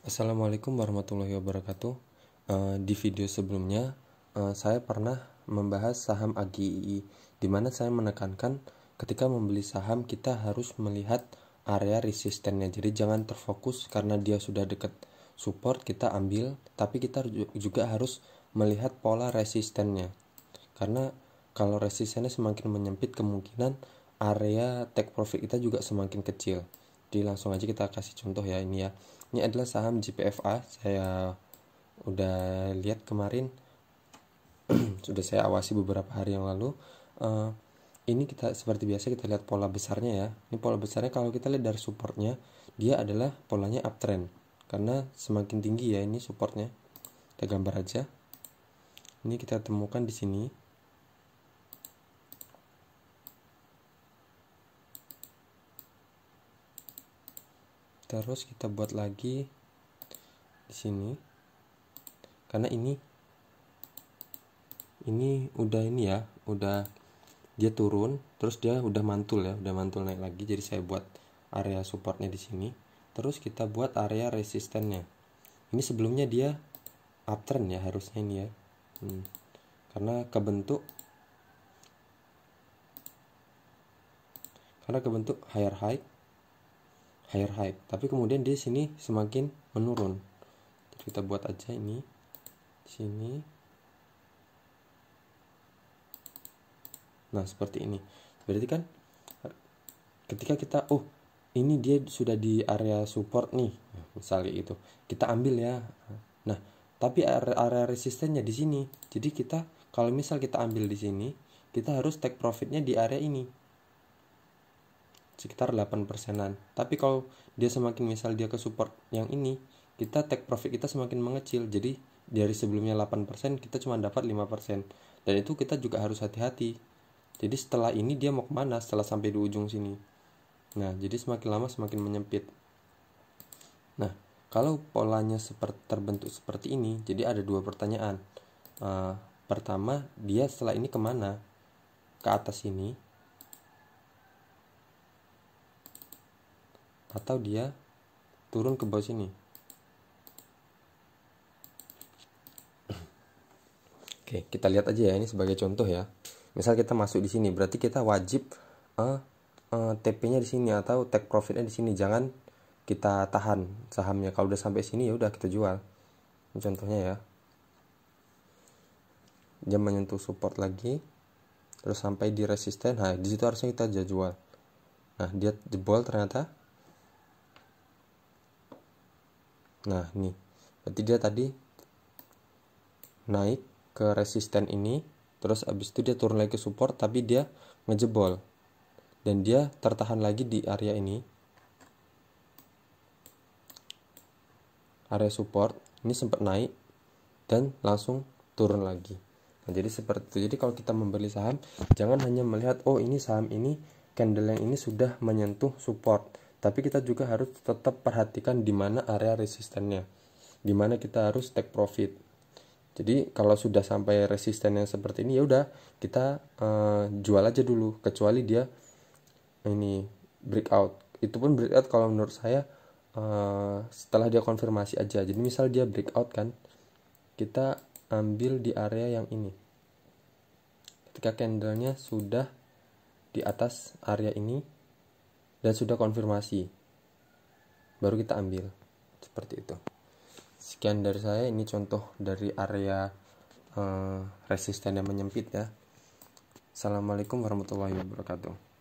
Assalamualaikum warahmatullahi wabarakatuh. Di video sebelumnya saya pernah membahas saham AGII, di mana saya menekankan ketika membeli saham kita harus melihat area resistennya. Jadi jangan terfokus karena dia sudah dekat support kita ambil, tapi kita juga harus melihat pola resistennya. Karena kalau resistennya semakin menyempit, kemungkinan area take profit kita juga semakin kecil. Jadi langsung aja kita kasih contoh ya, ini ya. Ini adalah saham JPFA, saya udah lihat kemarin, sudah saya awasi beberapa hari yang lalu. Ini kita seperti biasa kita lihat pola besarnya ya. Ini pola besarnya kalau kita lihat dari supportnya, dia adalah polanya uptrend. Karena semakin tinggi ya ini supportnya. Kita gambar aja. Ini kita temukan di sini. Terus kita buat lagi di sini, karena ini udah ini ya, udah dia turun, terus dia udah mantul ya, udah mantul naik lagi. Jadi saya buat area supportnya di sini, terus kita buat area resistennya. Ini sebelumnya dia uptrend ya harusnya ini ya, karena kebentuk higher high, tapi kemudian di sini semakin menurun. Jadi kita buat aja ini di sini. Nah, seperti ini. Berarti kan ketika kita ini dia sudah di area support nih, misalnya itu, kita ambil ya. Nah, tapi area resistennya di sini. Jadi kita kalau misal kita ambil di sini, kita harus take profitnya di area ini, sekitar 8%-an. Tapi kalau dia semakin misal dia ke support yang ini, kita take profit kita semakin mengecil. Jadi dari sebelumnya 8%, kita cuma dapat 5%. Dan itu kita juga harus hati-hati. Jadi setelah ini dia mau kemana setelah sampai di ujung sini. Nah, jadi semakin lama semakin menyempit. Nah, kalau polanya terbentuk seperti ini, jadi ada dua pertanyaan. Pertama, dia setelah ini kemana? Ke atas ini, atau dia turun ke bawah sini? Oke, kita lihat aja ya, ini sebagai contoh ya. Misal kita masuk di sini, berarti kita wajib TP-nya di sini atau take profitnya di sini. Jangan kita tahan sahamnya. Kalau udah sampai sini ya udah kita jual. Ini contohnya ya. Dia menyentuh support lagi, terus sampai di resisten. Nah, di situ harusnya kita jual. Nah, dia jebol ternyata. Nah, nih. Berarti dia tadi naik ke resisten ini, terus abis itu dia turun lagi ke support, tapi dia ngejebol. Dan dia tertahan lagi di area ini. Area support, ini sempat naik dan langsung turun lagi. Nah, jadi seperti itu. Jadi kalau kita membeli saham, jangan hanya melihat ini saham ini candle yang ini sudah menyentuh support, tapi kita juga harus tetap perhatikan di mana area resistennya, di mana kita harus take profit. Jadi kalau sudah sampai resistennya seperti ini, ya udah kita jual aja dulu, kecuali dia ini breakout. Itu pun breakout kalau menurut saya setelah dia konfirmasi aja. Jadi misal dia breakout kan, kita ambil di area yang ini. Ketika candlenya sudah di atas area ini dan sudah konfirmasi, baru kita ambil. Seperti itu. Sekian dari saya, ini contoh dari area resisten yang menyempit ya. Assalamualaikum warahmatullahi wabarakatuh.